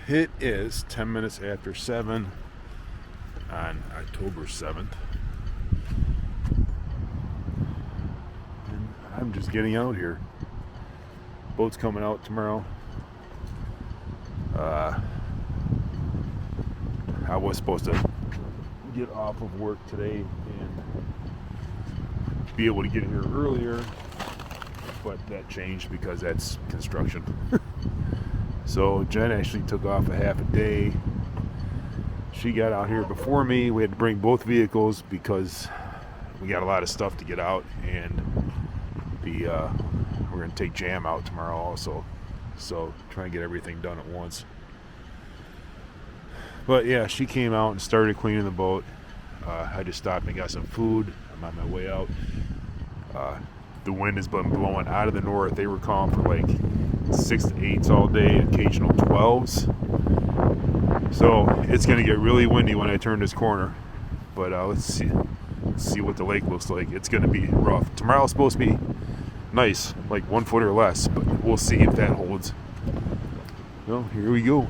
It is 10 minutes after 7 on October 7th. And I'm just getting out here. Boat's coming out tomorrow. I was supposed to get off of work today and be able to get here earlier, but that changed because that's construction. So Jen actually took off a half a day. She got out here before me. We had to bring both vehicles because we got a lot of stuff to get out, and we're going to take Jam out tomorrow also. So try and get everything done at once. But yeah, she came out and started cleaning the boat. I just stopped and got some food. I'm on my way out. The wind has been blowing out of the north. They were calling for like 6 to 8s all day, occasional 12s. So it's going to get really windy when I turn this corner. But let's see what the lake looks like. It's going to be rough. Tomorrow's supposed to be nice, like 1 foot or less, but we'll see if that holds. Well, here we go.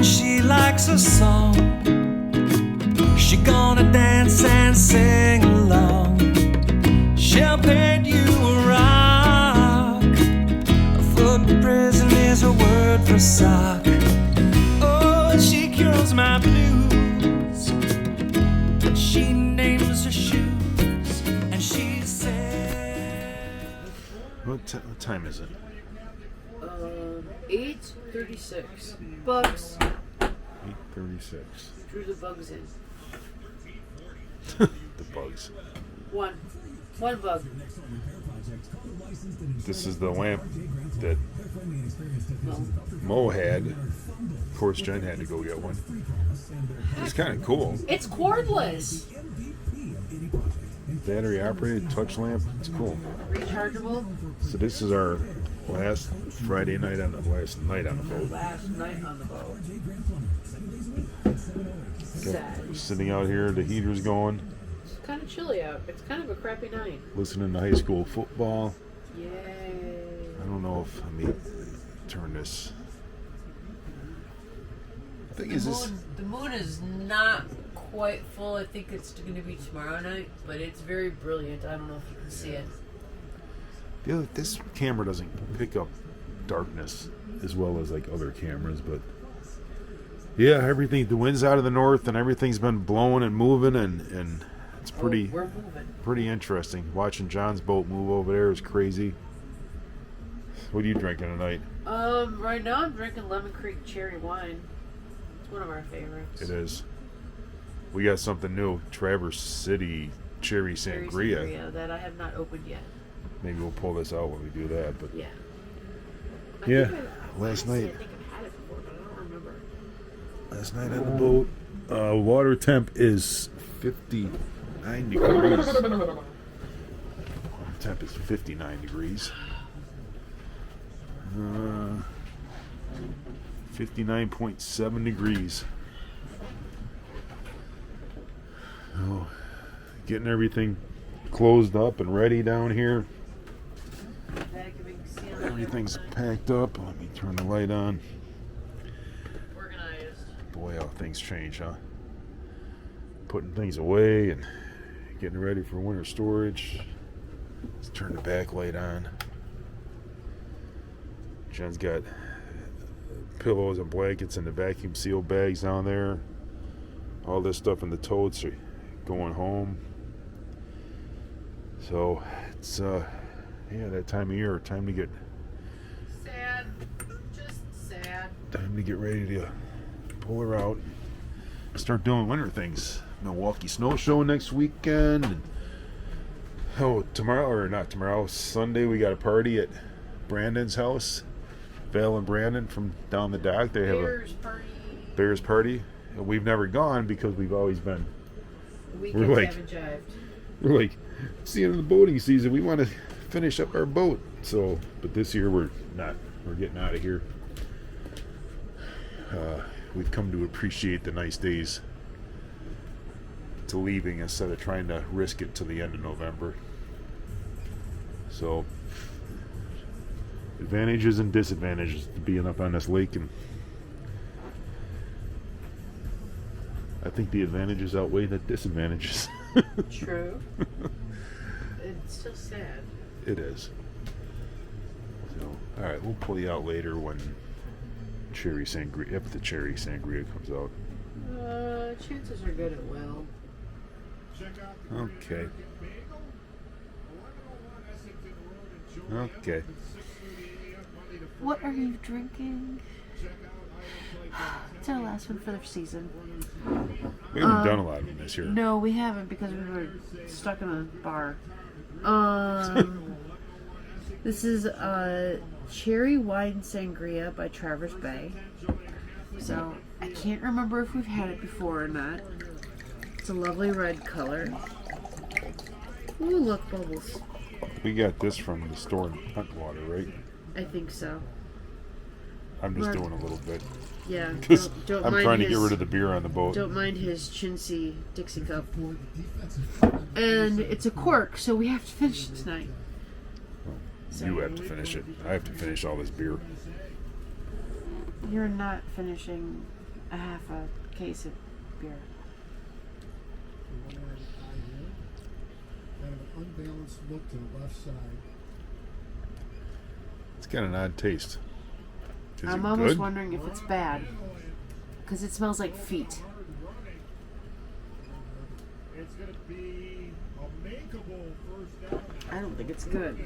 She likes a song, she gonna dance and sing along. She'll paint you a rock. A foot in prison is a word for sock. Oh, she cures my blues. She names her shoes, and she said, What time is it? 8:36. Bugs. 8:36. Drew the bugs in. The bugs. One bug. This is the lamp that No. Mo had. Of course, Jen had to go get one. It's kind of cool. It's cordless. Battery operated touch lamp. It's cool. Rechargeable. So this is our last Friday night on the boat. Last night on the boat. Sad. We're sitting out here, the heater's going, It's kind of chilly out. It's kind of a crappy night. listening to high school football. Yay. I don't know if turn this. The thing is, The moon is not quite full. I think it's going to be tomorrow night, but it's very brilliant. I don't know if you can see it. this camera doesn't pick up darkness as well as like other cameras, but yeah, everything. The wind's out of the north, and everything's been blowing and moving, and it's pretty. We're moving. Pretty interesting. Watching John's boat move over there is crazy. What are you drinking tonight? Right now I'm drinking Lemon Creek cherry wine. It's one of our favorites. It is. We got something new. Traverse City Cherry Cherry Sangria. that I have not opened yet. Maybe we'll pull this out when we do that. But Yeah. Yeah, Last last night. I think I've had it before, but I don't remember. last night on the boat, water temp is 59 degrees. Water temp is 59 degrees. 59.7 degrees. Oh, getting everything closed up and ready down here. Everything's packed up. Let me turn the light on. Organized. Boy, how things change, huh? Putting things away and getting ready for winter storage. Let's turn the back light on. Jen's got pillows and blankets in the vacuum seal bags down there. All this stuff in the totes are going home. So it's that time of year, time to get sad. ready to pull her out, start doing winter things. Milwaukee Snow Show next weekend. And, Sunday we got a party at Brandon's house. Val and Brandon from down the dock. They have Bears party. a Bears party. And we've never gone because we've always been. Weekends We're like- haven't jived. We're like, it's the end of the boating season. We want to finish up our boat. So, but this year we're not. We're getting out of here. We've come to appreciate the nice days to leaving instead of trying to risk it till the end of November. So, advantages and disadvantages to being up on this lake, and I think the advantages outweigh the disadvantages. True. It's still sad. It is. So, all right, we'll pull you out later when cherry sangria, if the cherry sangria comes out. Chances are good it will. Okay. Okay. What are you drinking? It's our last one for the season. We haven't done a lot of them this year. No, we haven't because we were stuck in a bar. This is Cherry Wine Sangria by Traverse Bay. So, I can't remember if we've had it before or not. It's a lovely red color. Ooh, look, bubbles. We got this from the store in Huntwater, right? I think so. I'm just Right. doing a little bit Yeah, because don't I'm mind trying to get his- rid of the beer on the boat. Don't mind his chintzy Dixie cup. And it's a cork, so we have to finish it tonight. You have to finish it. I have to finish all this beer. You're not finishing a half a case of beer. Kind of an unbalanced look to the left side. It's got an odd taste. Is I'm it almost good? wondering if it's bad. Because it smells like feet. It's going to be a makeable first down. I don't think it's good.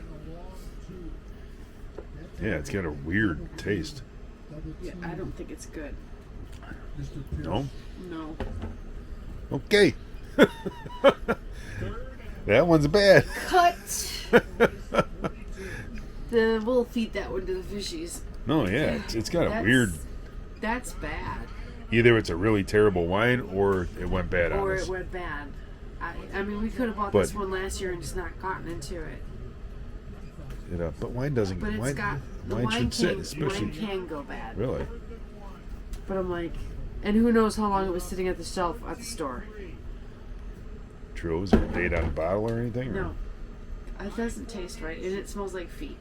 Yeah, it's got a weird taste. Yeah, I don't think it's good. Mr. Pierce. No? No. Okay. That one's bad. Cut! We'll feed that one to the fishies. No, yeah, it's got a That's- weird. That's bad. Either it's a really terrible wine or it went bad on Or us. it went bad. I mean, we could have bought But- this one last year and just not gotten into it. You know, but wine doesn't. But it's wine, got the wine wine should sit, can, especially. wine can go bad. Really? But I'm like, and who knows how long it was sitting at the shelf at the store. True. Is there a date on the bottle or anything? No, it doesn't taste right, and it smells like feet.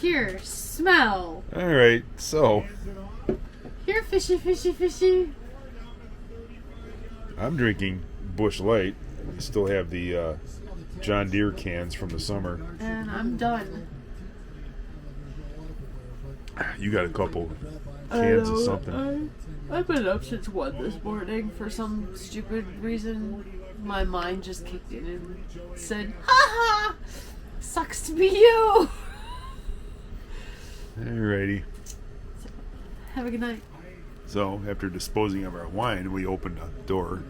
Here, smell. All right. So Here, fishy, fishy, fishy. I'm drinking Busch Light. We still have the John Deere cans from the summer. And I'm done. You got a couple cans of something. I've been up since 1 this morning for some stupid reason. My mind just kicked in and said, "Ha ha! Sucks to be you." Alrighty. Have a good night. So after disposing of our wine, we opened the door.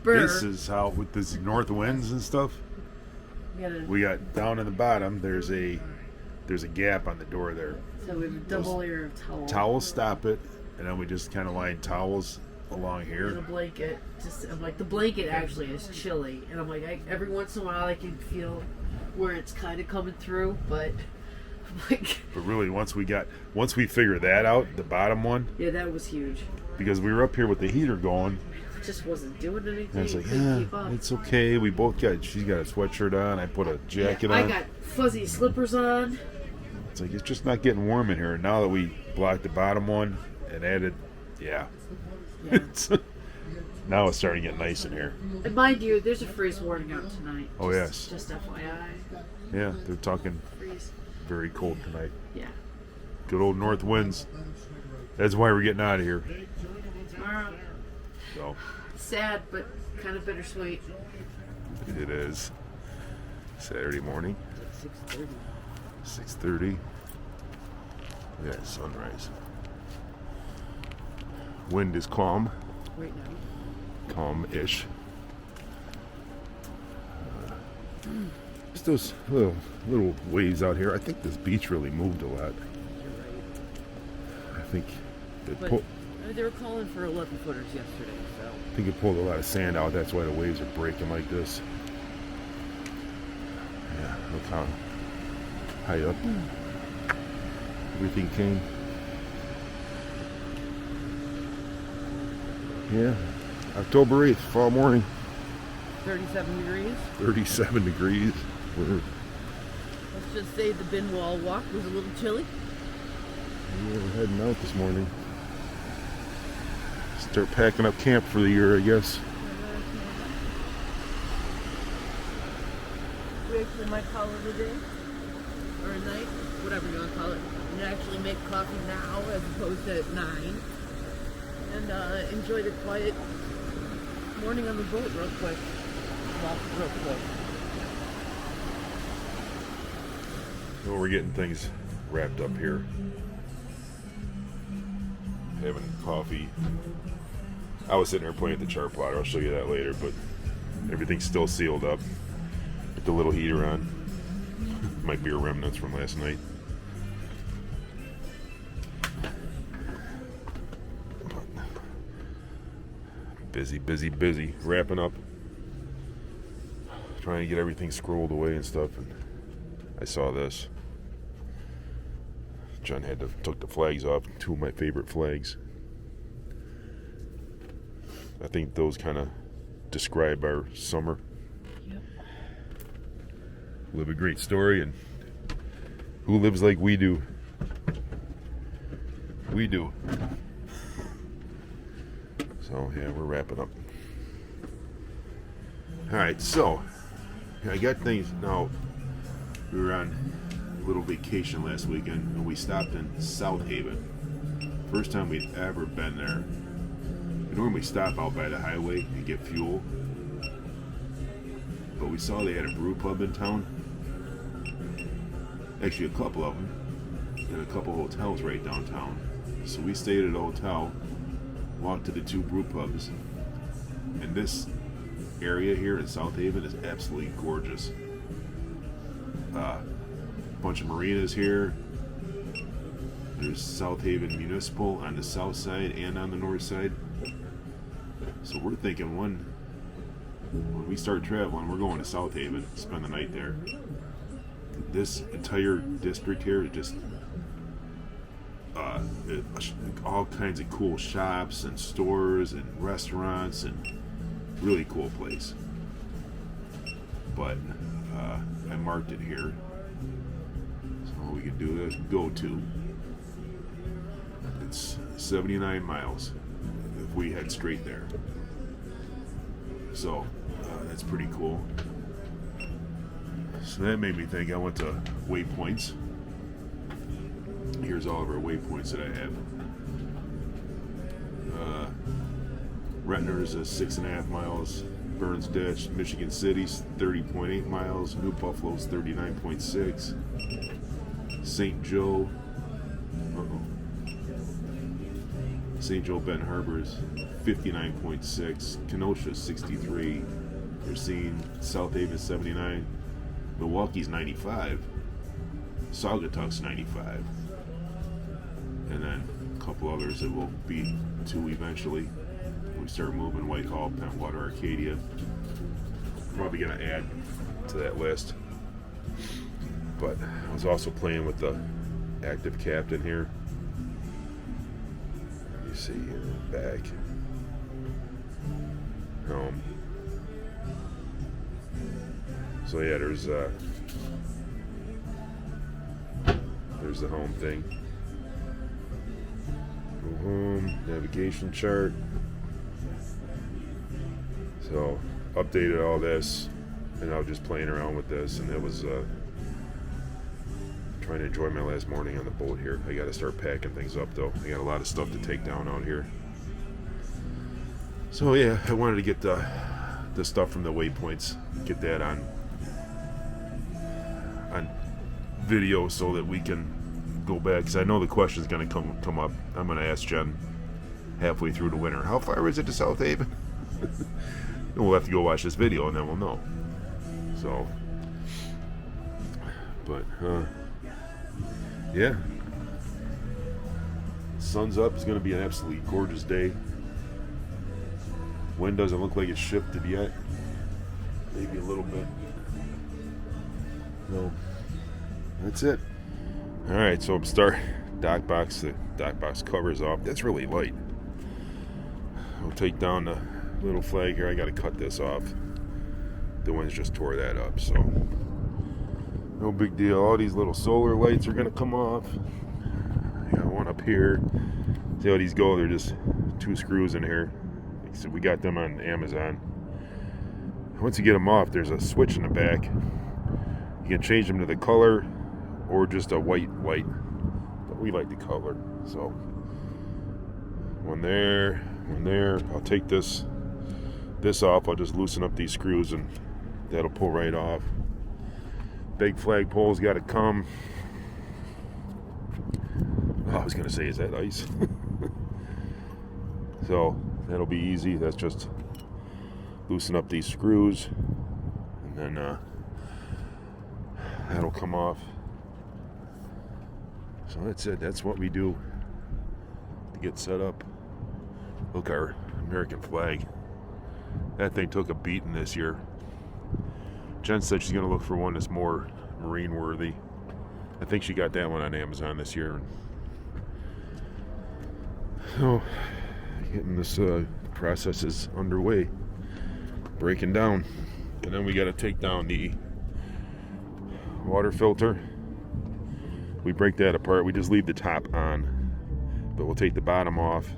Brr. This is how, with this north winds and stuff, we got down in the bottom. There's a gap on the door there. So we have a double layer of towel. Towels stop it, and then we just kind of line towels along And a here. blanket. I'm like, the blanket actually is chilly. And I'm like, every once in a while I can feel where it's kind of coming through, but I'm like, But really, once we figured that out, the bottom one, yeah, that was huge. because we were up here with the heater going, It just wasn't doing anything. and it's like, couldn't yeah, keep up. it's okay. We both got. She's got a sweatshirt on. I put a jacket I on. got fuzzy slippers on. It's like it's just not getting warm in here. Now that we blocked the bottom one and added, yeah. Yeah. Now it's starting to get nice in here. And mind you, there's a freeze warning out tonight. Oh, yes. Just FYI. Yeah, they're talking Freeze. very cold tonight. Yeah. Good old north winds. That's why we're getting out of here. Tomorrow. So Sad, but kind of bittersweet. it is Saturday morning, 6:30. 6:30. Yeah, sunrise. Wind is calm. Right now. calm-ish. Just those little waves out here. I think this beach really moved a lot. I think it But pulled, they were calling for 11 footers yesterday, so. I think it pulled a lot of sand out. That's why the waves are breaking like this. Yeah, look how high up everything came. Yeah, October 8th, fall morning, 37 degrees. 37 degrees. We're Let's just say the bin wall walk was a little chilly. heading out this morning. Start packing up camp for the year, I guess. We actually might call it a day or a night, whatever you want to call it, and actually make coffee now as opposed to at 9, and enjoy the quiet morning on the boat real quick. Well, real quick. Well, we're getting things wrapped up here. Having coffee. I was sitting there playing at the chart plotter. I'll show you that later, but everything's still sealed up with the little heater on. Might be a remnants from last night. Busy. Wrapping up. Trying to get everything scrolled away and stuff. And I saw this. John took the flags off. 2 of my favorite flags. I think those kind of describe our summer. Yep. Live a great story, and who lives like we do? We do. So yeah, we're wrapping up. All right, so I got things now. We were on a little vacation last weekend, and we stopped in South Haven. First time we'd ever been there. We normally stop out by the highway and get fuel, but we saw they had a brew pub in town. Actually, a couple of them, and a couple hotels right downtown. So we stayed at a hotel, walked to the 2 brew pubs, and this area here in South Haven is absolutely gorgeous. Bunch of marinas here. There's South Haven Municipal on the south side and on the north side. So we're thinking when we start traveling, we're going to South Haven, spend the night there. This entire district here is just all kinds of cool shops and stores and restaurants, and really cool place. But I marked it here, so what we can do is go to. It's 79 miles if we head straight there. So that's pretty cool. So that made me think. I went to waypoints. Here's all of our waypoints that I have. Retner's is 6.5 miles. Burns Ditch, Michigan City's 30.8 miles. New Buffalo's 39.6. St. Joe. St. Joe Ben Harbor's 59.6. Kenosha's 63. Racine, South Haven 79. Milwaukee's 95. Saugatuck's 95. And then a couple others that will be 2 eventually. We start moving: Whitehall, Pentwater, Arcadia. Probably gonna add to that list. But I was also playing with the active captain here. You see here, back, home. So yeah, there's the home thing. Go home, navigation chart. So updated all this, and I was just playing around with this, and it was trying to enjoy my last morning on the boat here. I got to start packing things up though. I got a lot of stuff to take down out here. So yeah, I wanted to get the stuff from the waypoints, get that on video so that we can go back, because I know the question's going to come up. I'm going to ask Jen halfway through the winter, how far is it to South Haven? we'll have to go watch this video and then we'll know. So, but yeah, sun's up. It's gonna be an absolutely gorgeous day. Wind doesn't look like it's shifted yet. Maybe a little bit. No, that's it. All right, so start dock box. The dock box covers off. That's really light. We'll take down the little flag here. I got to cut this off. The winds just tore that up, so no big deal. All these little solar lights are gonna come off. I got one up here. See how these go? They're just 2 screws in here. So we got them on Amazon. Once you get them off, there's a switch in the back. You can change them to the color or just a white light. But we like the color. So when they're I'll take this off. I'll just loosen up these screws and that'll pull right off. Big flagpole's got to come. Oh, I was gonna say, is that ice? So that'll be easy. That's just loosen up these screws and then that'll come off. So that's it. That's what we do to get set up. Look, our American flag. That thing took a beating this year. Jen said she's going to look for one that's more marine worthy. I think she got that one on Amazon this year. So, getting this process is underway. Breaking down. And then we got to take down the water filter. We break that apart. We just leave the top on, but we'll take the bottom off.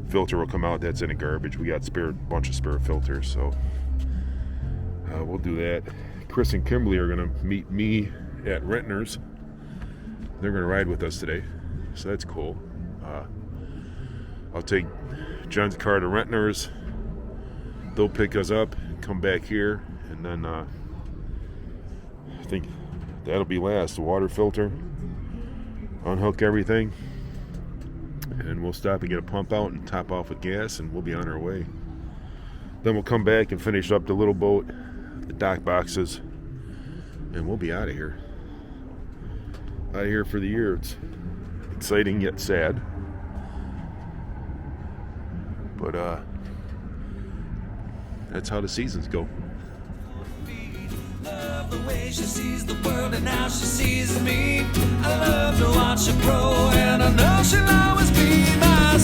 Filter will come out. That's in the garbage. We got bunch of spare filters, so we'll do that. Chris and Kimberly are gonna meet me at Rentner's. They're gonna ride with us today, so that's cool. I'll take John's car to Rentner's. They'll pick us up, come back here, and then I think that'll be last. The water filter, unhook everything, and we'll stop and get a pump out and top off with gas, and we'll be on our way. Then we'll come back and finish up the little boat, the dock boxes, and we'll be out of here. Out of here for the year. It's exciting yet sad. But that's how the seasons go. Love the way she sees the world and how she sees me. I love to watch her grow, and I know she'll always be my